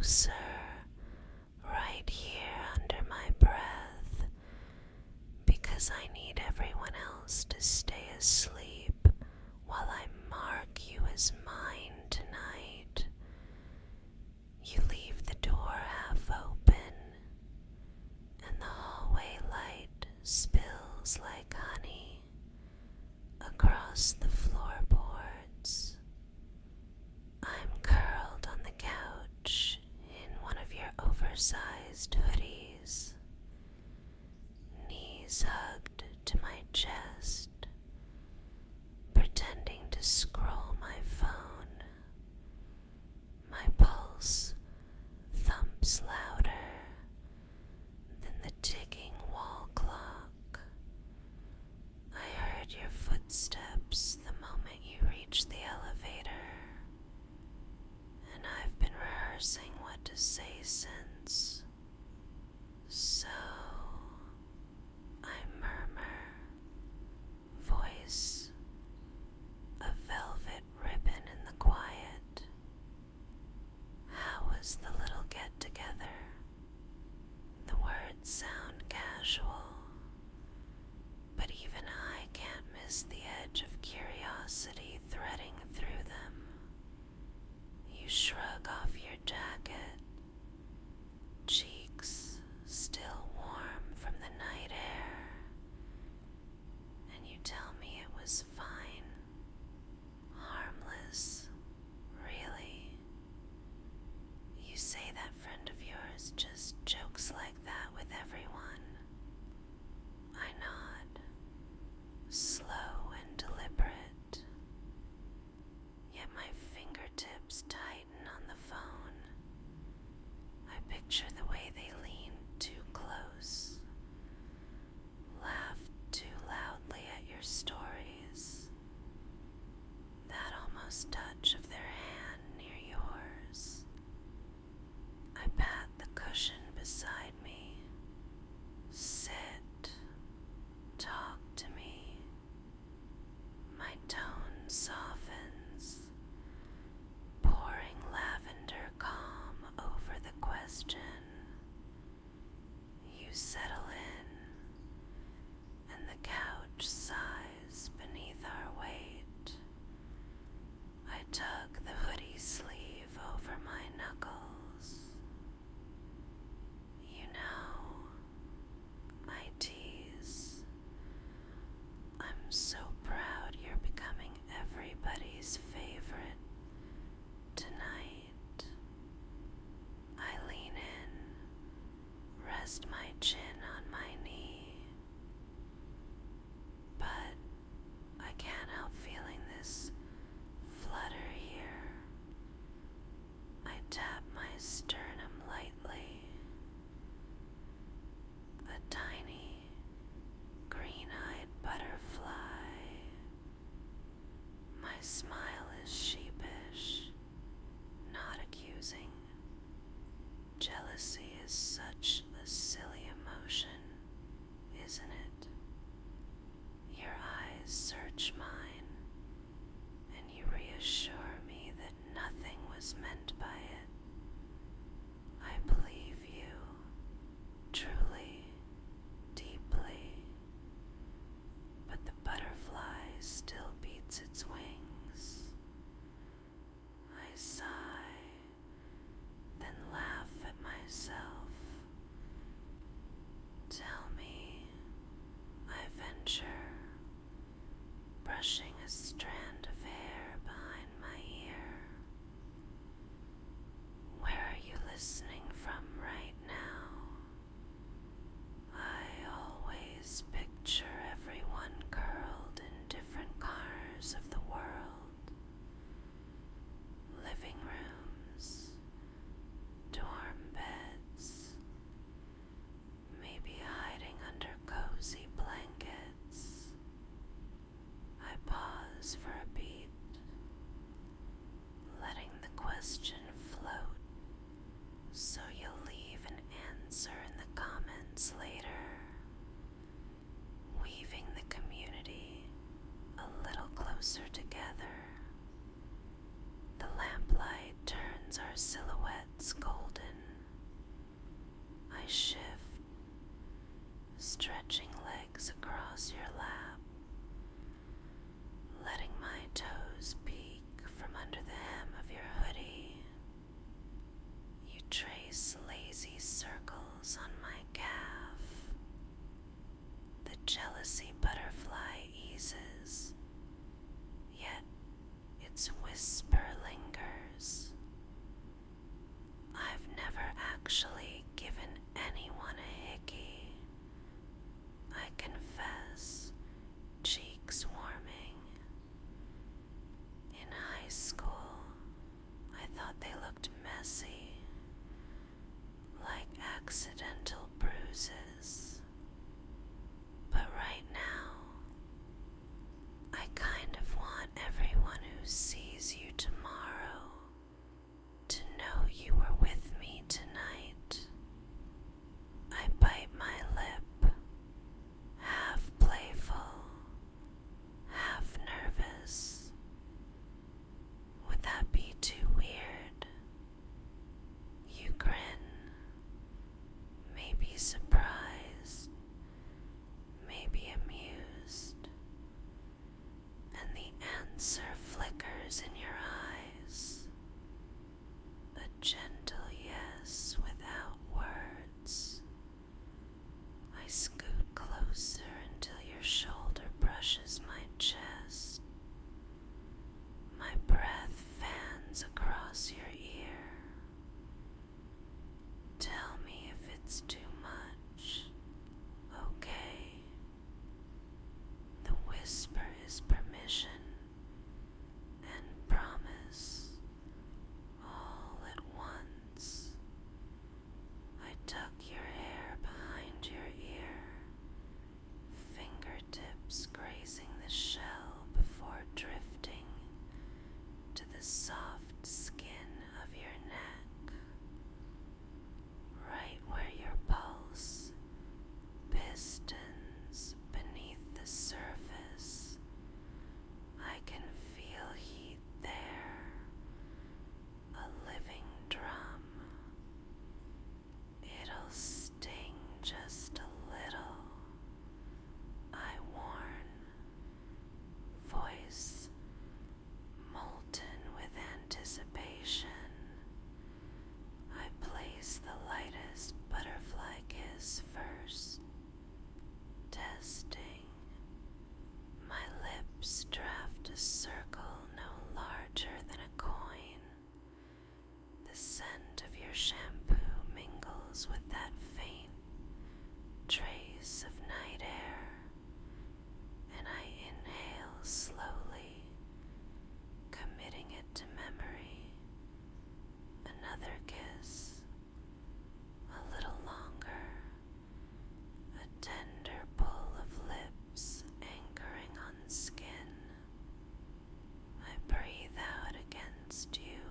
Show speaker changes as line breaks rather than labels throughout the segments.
closer, right here under my breath, because I need everyone else to stay asleep while I mark you as mine tonight. You leave the door half open, and the hallway light spills like honey across the floorboards. I'm curled on the couch in one of your oversized hoodies, knees hugged to my chest, pretending to scroll my phone. My pulse thumps louder than the ticking wall clock. I heard your footsteps the moment you reached the elevator, and I've been rehearsing what to say since. So I murmur, voice a velvet ribbon in the quiet. How was the little get-together? The words sound casual, but even I can't miss the edge of curiosity threading through them. You shrug off your jacket, cheeks still warm from the night air, and you tell me it was fine, harmless, really. You say that friend of yours just jokes like that with everyone. I nod, slow and deliberate, yet my fingertips tighten on the phone. I picture the way they lean too close, laugh too loudly at your stories, that almost touch of their hand near yours. I pat the cushion beside me. Sit, talk to me. My tone softens, pouring lavender calm over the question. You settle in, and the couch sighs beneath our weight. I tug the hoodie sleeve over my knuckles. You know, I tease. I'm so proud you're becoming everybody's favorite tonight. I lean in, rest my chin on my knee, but I can't help feeling this flutter here. I tap my sternum lightly. A tiny, green-eyed butterfly. My smile is sheepish, not accusing. Jealousy is such a silly emotion, isn't it? Your eyes search mine, and you reassure me that nothing was meant by it. I believe you, truly, deeply, but the butterfly still beats its wings. I sigh, then laugh at myself. Tell me, I venture, brushing a strand of hair behind my ear. across your ear. Tell me if it's too much. Okay. The whisper is permission and promise all at once. I tuck your hair behind your ear, fingertips grazing the shell before drifting to the soft skin of your neck, right where your pulse pistons beneath the surface. I can feel heat there, a living drum. It'll sting just a little, I warn, voice molten with anticipation. I place the lightest butterfly kiss first, testing. My lips draft a circle no larger than a coin. The scent of your shampoo mingles with that faint trace of night air, and I inhale slowly, committing it to memory. Another kiss, a little longer, a tender pull of lips anchoring on skin. I breathe out against you,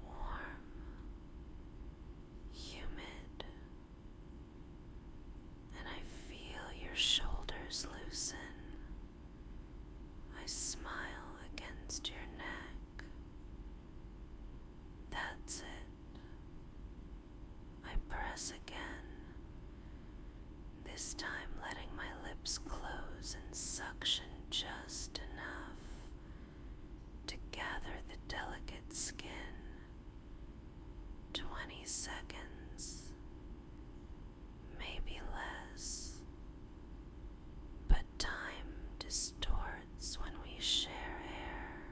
warm, humid, and I feel your shoulders loosen. I smile against your neck. That's it. I press again, this time letting my lips close and suction just enough to gather the delicate skin. 20 seconds, maybe less, but time distorts when we share air.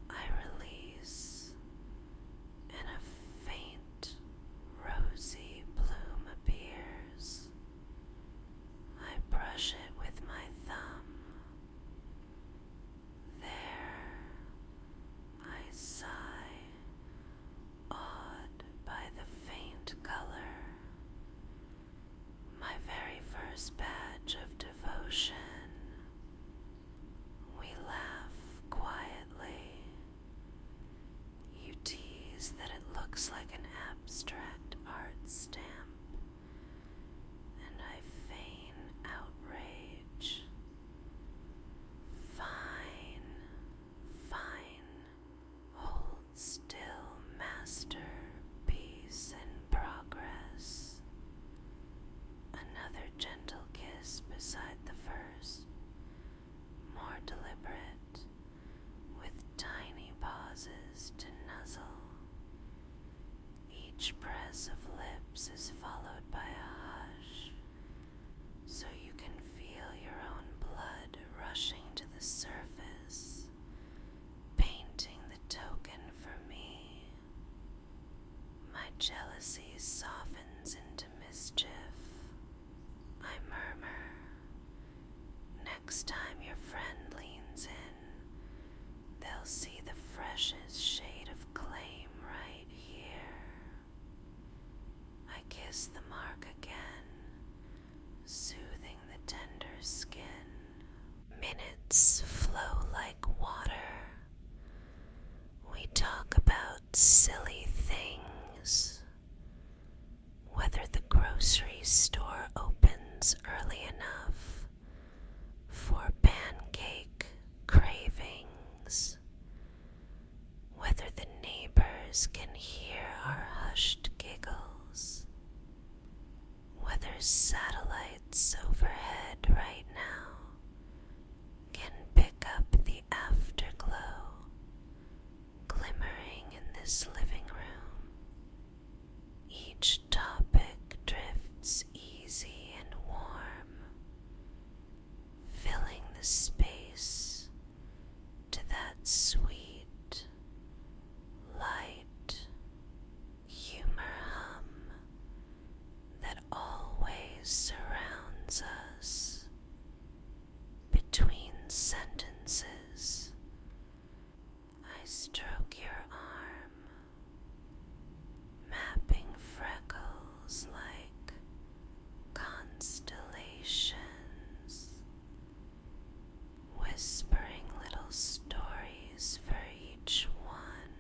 I release, and a faint, rosy bloom appears. I brush it with my thumb. There, I sigh, awed by the faint color. My very first badge of devotion. We laugh quietly. You tease that it looks like an abstract art stamp, and I feign outrage. Fine, fine, hold still, masterpiece in progress. Another gentle kiss beside the first, more deliberate, with tiny pauses to nuzzle. Each press of lips is followed by a hush, so you can feel your own blood rushing to the surface, painting the token for me. My jealousy softens into mischief. I murmur. Next time your friend leans in, they'll see the freshest shade of claim right here. I kiss the mark again, soothing the tender skin. Minutes flow like water. We talk about silly things. Whether the grocery store opens early enough for pancake cravings. Whether the neighbors can hear our hushed giggles. Whether satellites overhead right now can pick up the afterglow glimmering in this living room. Each topic drifts easy and warm, filling the space to that sweet I stroke your arm, mapping freckles like constellations, whispering little stories for each one.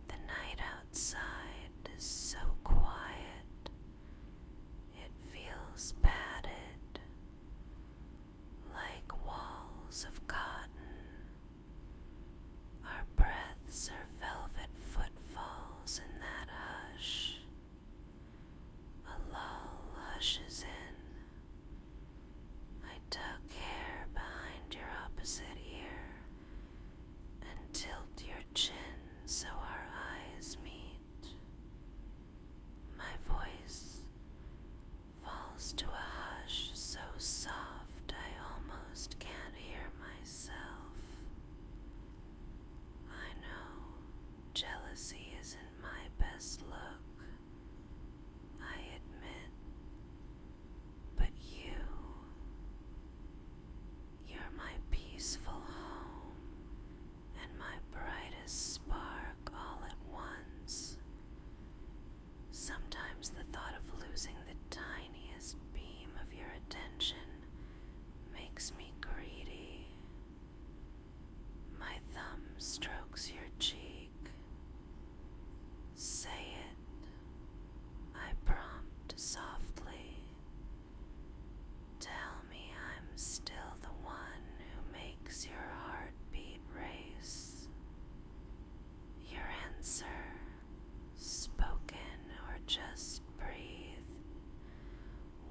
The night outside is so quiet, it feels padded, like walls of cotton. Our breaths are velvet footfalls in that hush. A lull hushes in. I tuck hair behind your opposite ear and tilt your chin so our eyes meet. My voice falls to a hush so soft I almost can't hear myself. I know jealousy isn't my best look, I admit, but you're my peaceful home and my brightest spark all at once. Sometimes the thought of losing the tiniest beam of your attention makes me greedy. My thumb strokes your cheek. Say it, I prompt softly. Tell me I'm still the one who makes your heartbeat race. Your answer, spoken or just breathed,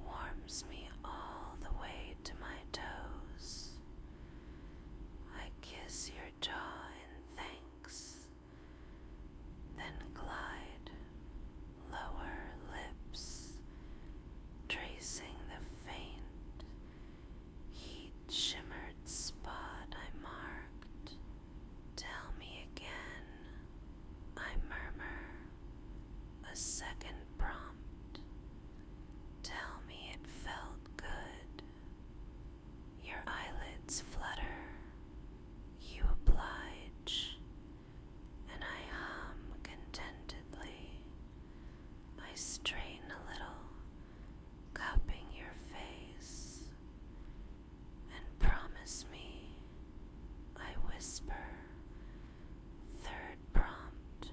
warms me all the way to my toes. I kiss your jaw in thanks, then glide lower lips, tracing the faint, heat-shimmered spot I marked. Tell me again, I murmur, a second prompt. Tell me it felt good. Your eyelids flutter, you oblige, and I hum contentedly. I straighten a little, cupping your face, and promise me, I whisper, third prompt,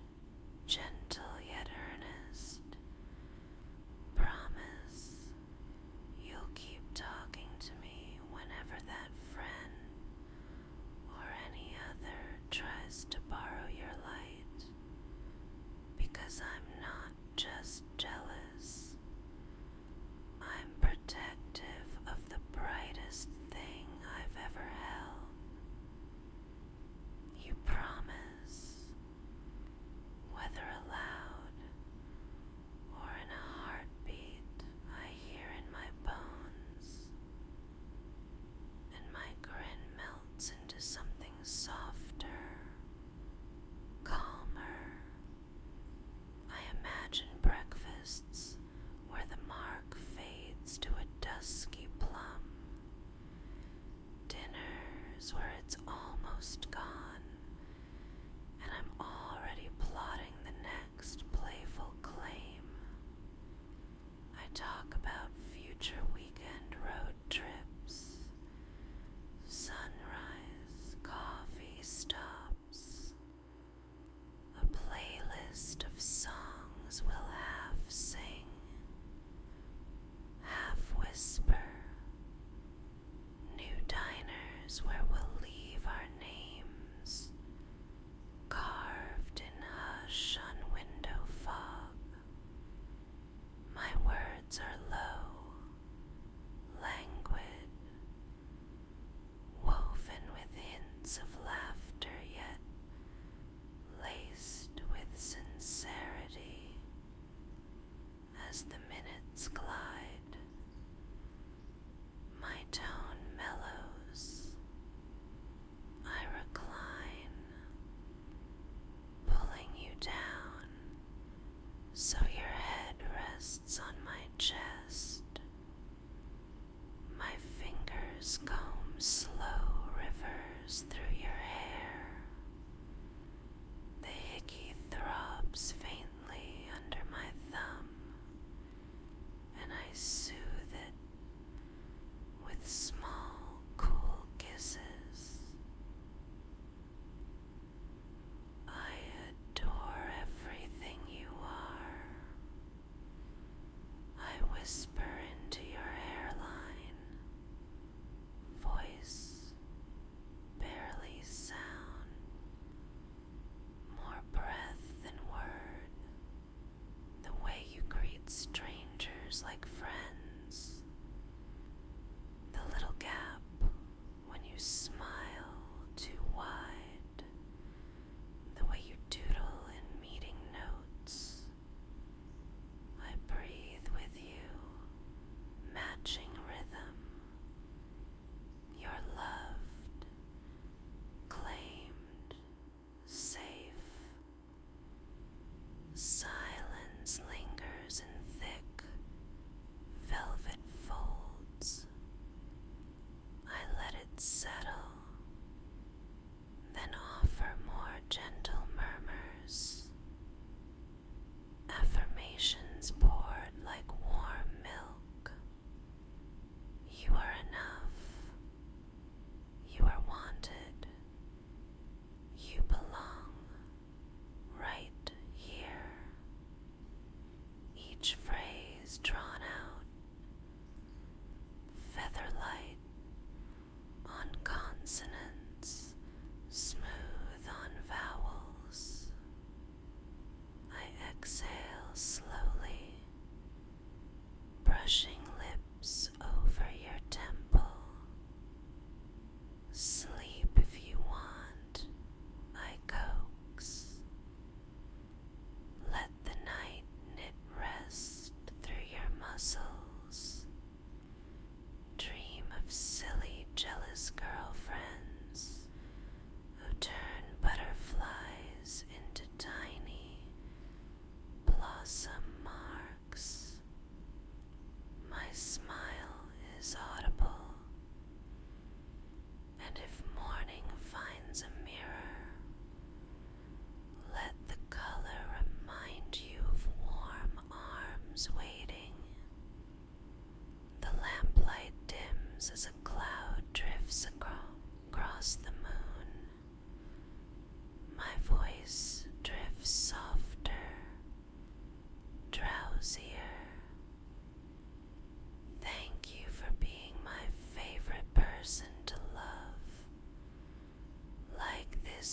gentle yet earnest. Promise you'll keep talking to me whenever that friend or any other tries to borrow your light, because I'm not just jealous. I'm protective of the brightest thing I've ever held.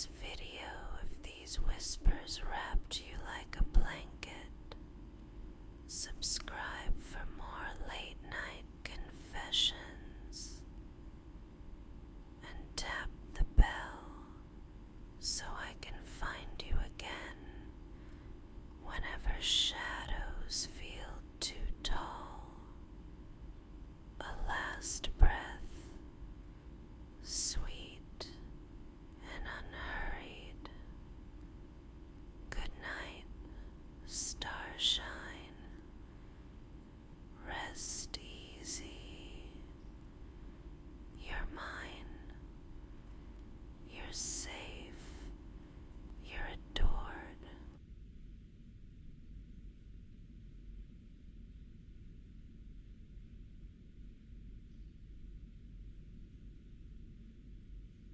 this video if these whispers wrapped you like a blanket. Subscribe